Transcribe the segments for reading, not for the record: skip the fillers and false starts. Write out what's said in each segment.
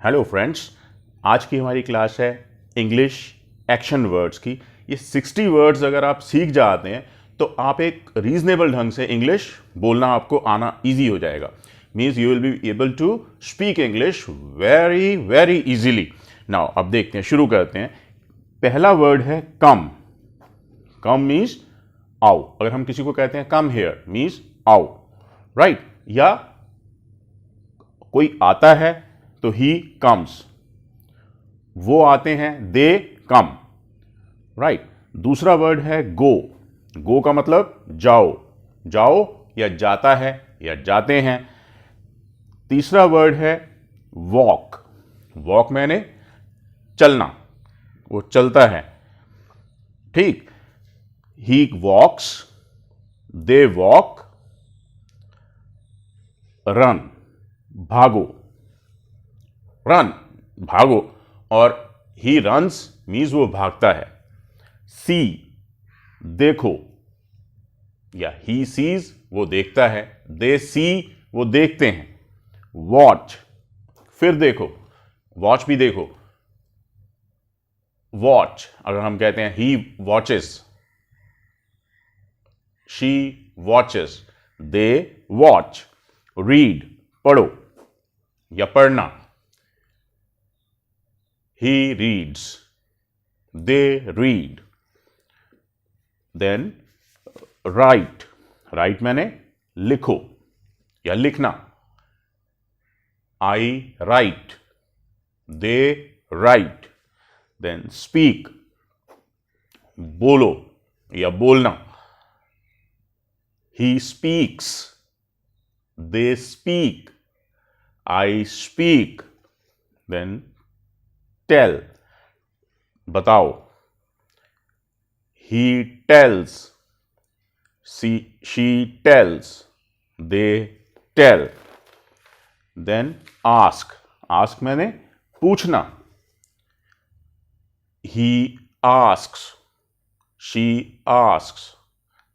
Hello friends, आज की हमारी क्लास है इंग्लिश एक्शन वर्ड्स की। ये 60 वर्ड्स अगर आप सीख जाते हैं तो आप एक रीजनेबल ढंग से इंग्लिश बोलना आपको आना इजी हो जाएगा। Means you will be able to speak English very very easily. Now अब देखते हैं, शुरू करते हैं। पहला वर्ड है कम। कम मीन्स आओ। अगर हम किसी को कहते हैं कम हेयर मीन्स आओ, राइट? या कोई आता है तो ही कम्स, वो आते हैं दे कम, राइट? दूसरा वर्ड है गो। गो का मतलब जाओ, जाओ या जाता है या जाते हैं। तीसरा वर्ड है वॉक। वॉक मैंने चलना, वो चलता है, ठीक? ही वॉक्स, दे वॉक, रन भागो, रन भागो, और ही रन्स मीन्स वो भागता है। सी देखो, या ही सीज वो देखता है, दे सी वो देखते हैं। वॉच फिर देखो, वॉच भी देखो। वॉच अगर हम कहते हैं he watches, she watches, they watch. Read पढ़ो या पढ़ना, he reads, they read. Then write, write मैंने लिखो या लिखना। I write, they write. Then speak, बोलो या बोलना। He speaks, they speak, I speak. Then tell, बताओ। He tells, she tells, they tell. Then ask, ask मैंने पूछना। He asks, she asks,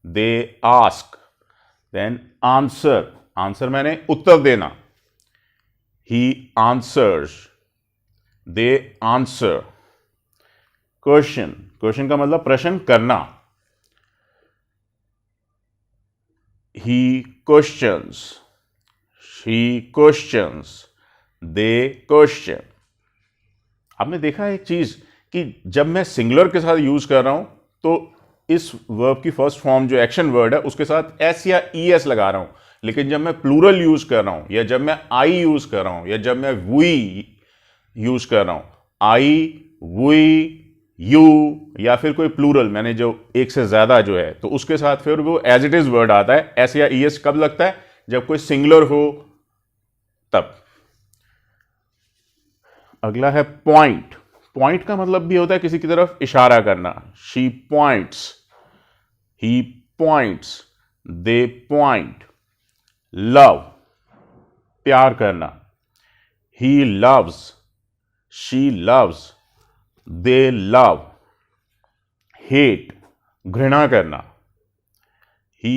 they ask. Then answer, answer मैंने उत्तर देना। He answers, they answer. Question, question का मतलब प्रश्न करना। He questions, she questions, they question. आपने देखा एक चीज कि जब मैं सिंगुलर के साथ यूज कर रहा हूं तो इस वर्ब की फर्स्ट फॉर्म जो एक्शन वर्ड है उसके साथ एस या ई एस लगा रहा हूं, लेकिन जब मैं प्लूरल यूज कर रहा हूं या जब मैं आई यूज कर रहा हूं या जब मैं वी यूज कर रहा हूं, आई, वी, यू या फिर कोई प्लूरल मैंने जो एक से ज्यादा जो है, तो उसके साथ फिर वो एज इट इज वर्ड आता है। एस या ई एस कब लगता है? जब कोई सिंगुलर हो तब। अगला है पॉइंट। पॉइंट का मतलब भी होता है किसी की तरफ इशारा करना। She points, he points, they point. Love प्यार करना। He loves, she loves, they love. hate घृणा करना। he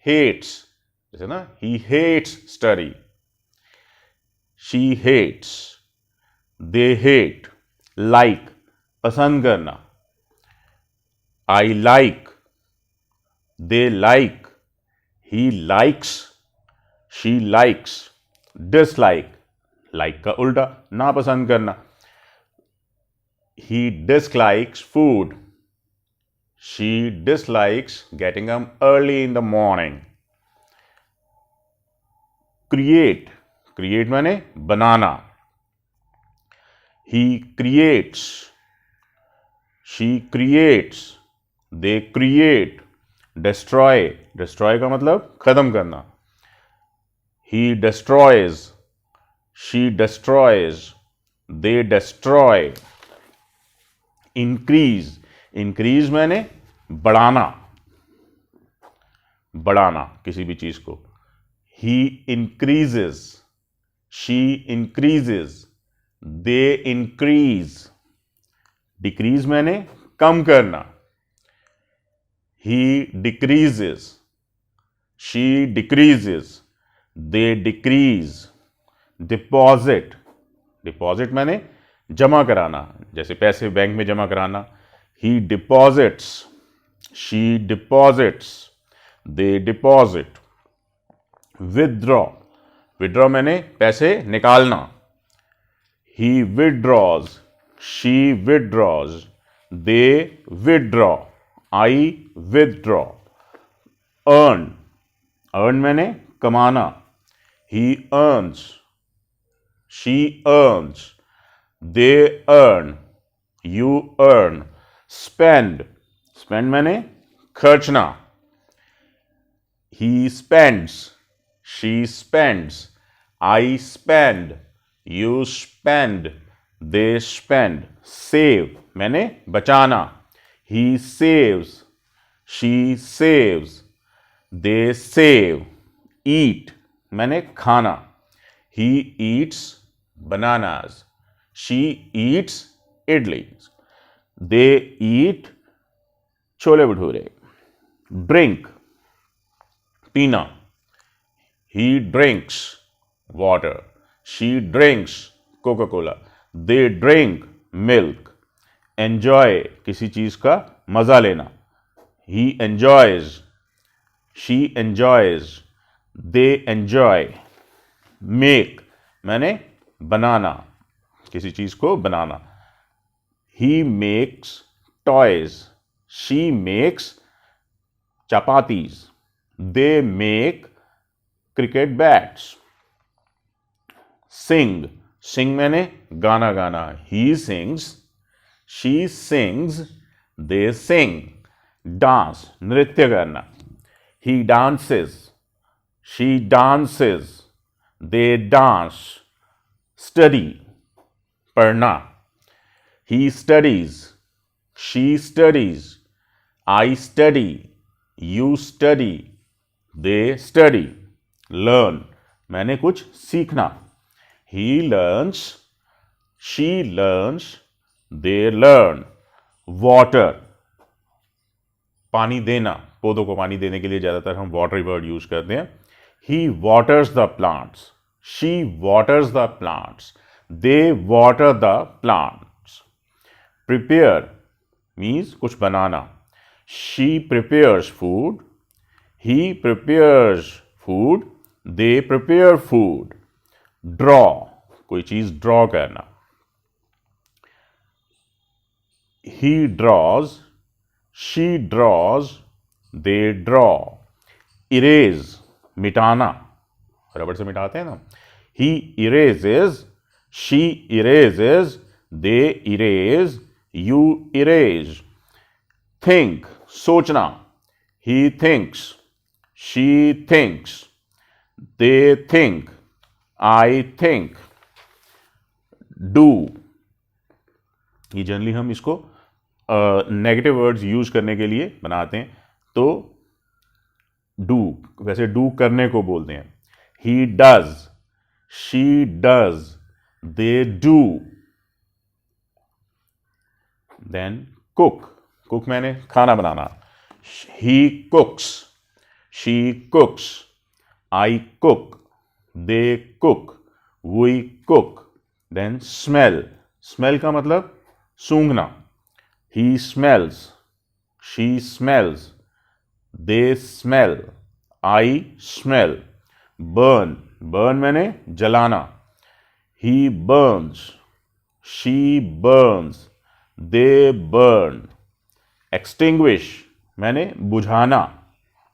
hates, जैसे ना he hates study, she hates, they hate. like पसंद करना। I like, they like, he likes, she likes. dislike, like का उल्टा नापसंद करना। He dislikes food, she dislikes getting up early in the morning. Create, create माने बनाना। He creates, she creates, they create. Destroy, destroy का मतलब खत्म करना। He destroys, she destroys, they destroy. Increase, increase मैंने बढ़ाना, बढ़ाना किसी भी चीज को। He increases, she increases, they increase. Decrease मैंने कम करना। He decreases, she decreases, they decrease. Deposit, deposit मैंने जमा कराना, जैसे पैसे बैंक में जमा कराना। He deposits, she deposits, they deposit. Withdraw, withdraw मैंने पैसे निकालना। He withdraws, she withdraws, they withdraw, I withdraw. Earn, earn मैंने कमाना। He earns, she earns, they earn, you earn. Spend, spend मैंने खर्चना। He spends, she spends, I spend, you spend, they spend. Save मैंने बचाना। He saves, she saves, they save. Eat मैंने खाना। He eats bananas, she eats idlis, they eat chole bhature. Drink पीना। He drinks water, she drinks Coca Cola, they drink milk. Enjoy किसी चीज का मजा लेना। He enjoys, she enjoys, they enjoy. Make मैंने बनाना, किसी चीज को बनाना। He makes toys, she makes chapatis, they make cricket bats. Sing, sing मैंने गाना गाना। He sings, she sings, they sing. Dance नृत्य करना। He dances, she dances, they dance. Study पढ़ना। He studies, she studies, I study, you study, they study. Learn मैंने कुछ सीखना। He learns, she learns, they learn. Water पानी देना, पौधों को पानी देने के लिए ज्यादातर हम वाटर वर्ड यूज करते हैं। He waters the plants, she waters the plants, they water the plants. Prepare means कुछ बनाना। She prepares food, he prepares food, they prepare food. Draw कोई चीज ड्रॉ करना। He draws, she draws, they draw. Erase मिटाना, रबड़ से मिटाते हैं ना। He erases, she erases, they erase, you erase. Think सोचना। He thinks, she thinks, they think, I think. Do, ये जनरली हम इसको नेगेटिव वर्ड्स यूज करने के लिए बनाते हैं। तो डू, वैसे डू करने को बोलते हैं। He does, she does, they do. Then cook, cook मैंने खाना बनाना। He cooks, she cooks, I cook, they cook, we cook. Then smell, smell का मतलब सूंघना। He smells, she smells, they smell, I smell. Burn, burn मैंने जलाना। He burns, she burns, they burn. Extinguish मैंने बुझाना।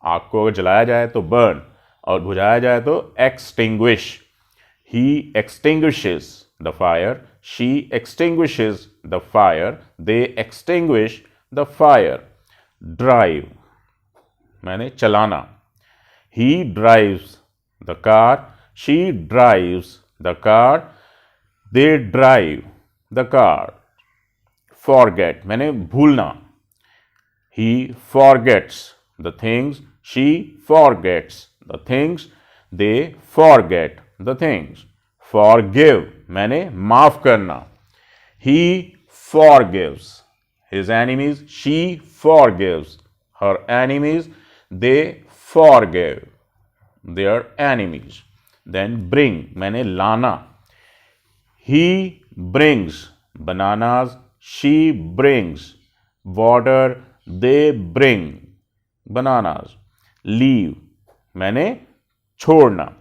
आग को अगर जलाया जाए तो बर्न और बुझाया जाए तो extinguish. He extinguishes the fire, she extinguishes the fire, they extinguish the fire. Drive मैंने चलाना। He drives the car, she drives the car, they drive the car. Forget मैंने भूलना। He forgets the things, she forgets the things, they forget the things. Forgive मैंने माफ करना। He forgives his enemies, she forgives her enemies, they forgive their enemies. Then bring मैंने लाना। he brings bananas, she brings water, they bring bananas. leave मैंने छोड़ना,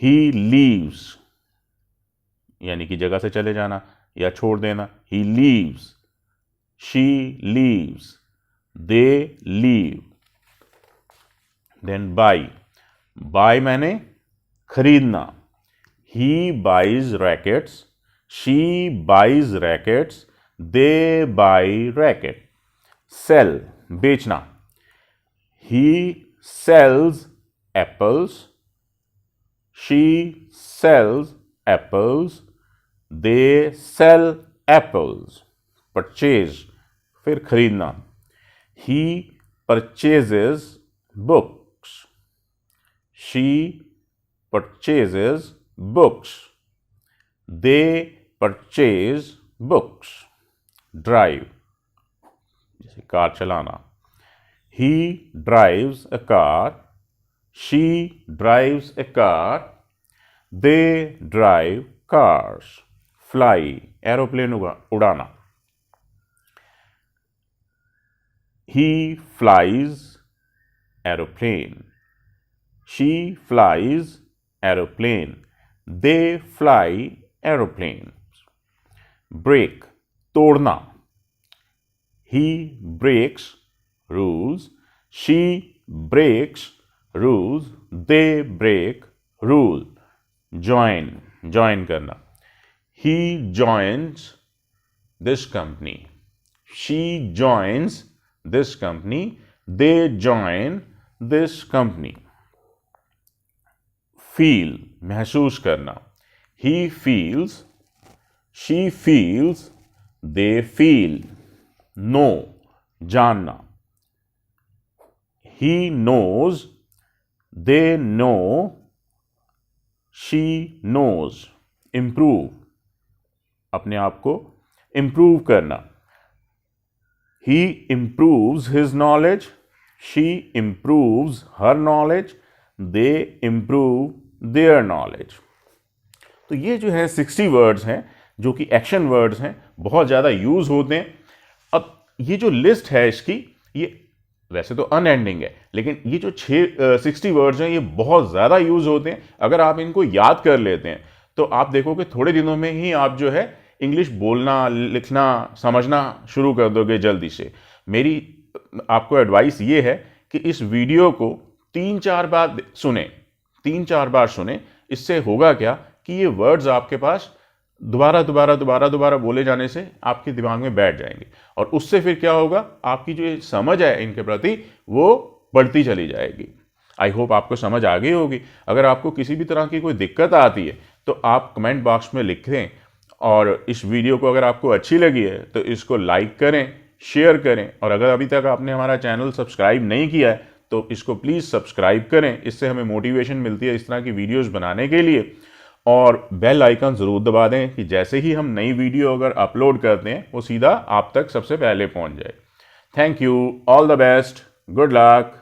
he leaves यानी कि जगह से चले जाना या छोड़ देना, he leaves, she leaves, they leave. then buy मैंने खरीदना, he buys rackets, she buys rackets, they buy racket. sell बेचना, he sells apples, she sells apples, they sell apples. purchase फिर खरीदना, he purchases books, she purchases books, they purchase books. drive जैसे car चलाना, he drives a car, she drives a car, they drive cars. fly aeroplane उड़ाना, he flies aeroplane, she flies aeroplane, they fly aeroplanes. break तोड़ना, he breaks rules, she breaks rules, they break rule. join करना, he joins this company, she joins this company, they join this company. feel महसूस करना, he feels, she feels, they feel. know जानना, he knows, they know, she knows. improve अपने आप को improve करना, he improves his knowledge, she improves her knowledge, they improve their knowledge. तो ये जो है 60 वर्ड्स हैं जो कि एक्शन वर्ड्स हैं, बहुत ज़्यादा यूज होते हैं. अब ये जो लिस्ट है इसकी, ये वैसे तो अनएंडिंग है, लेकिन ये जो 60 वर्ड्स हैं ये बहुत ज़्यादा यूज होते हैं. अगर आप इनको याद कर लेते हैं तो आप देखोगे थोड़े दिनों में ही आप जो है इंग्लिश बोलना, लिखना, समझना शुरू कर दोगे जल्दी से. मेरी आपको एडवाइस ये है कि इस वीडियो को 3-4 बार सुने. इससे होगा क्या कि ये वर्ड्स आपके पास दोबारा बोले जाने से आपके दिमाग में बैठ जाएंगे, और उससे फिर क्या होगा, आपकी जो समझ है इनके प्रति वो बढ़ती चली जाएगी. आई होप आपको समझ आ गई होगी. अगर आपको किसी भी तरह की कोई दिक्कत आती है तो आप कमेंट बॉक्स में लिखें, और इस वीडियो को अगर आपको अच्छी लगी है तो इसको लाइक करें, शेयर करें, और अगर अभी तक आपने हमारा चैनल सब्सक्राइब नहीं किया है तो इसको प्लीज़ सब्सक्राइब करें. इससे हमें मोटिवेशन मिलती है इस तरह की वीडियोस बनाने के लिए. और बेल आइकन ज़रूर दबा दें कि जैसे ही हम नई वीडियो अगर अपलोड करते हैं वो सीधा आप तक सबसे पहले पहुंच जाए. Thank you, all the best, good luck.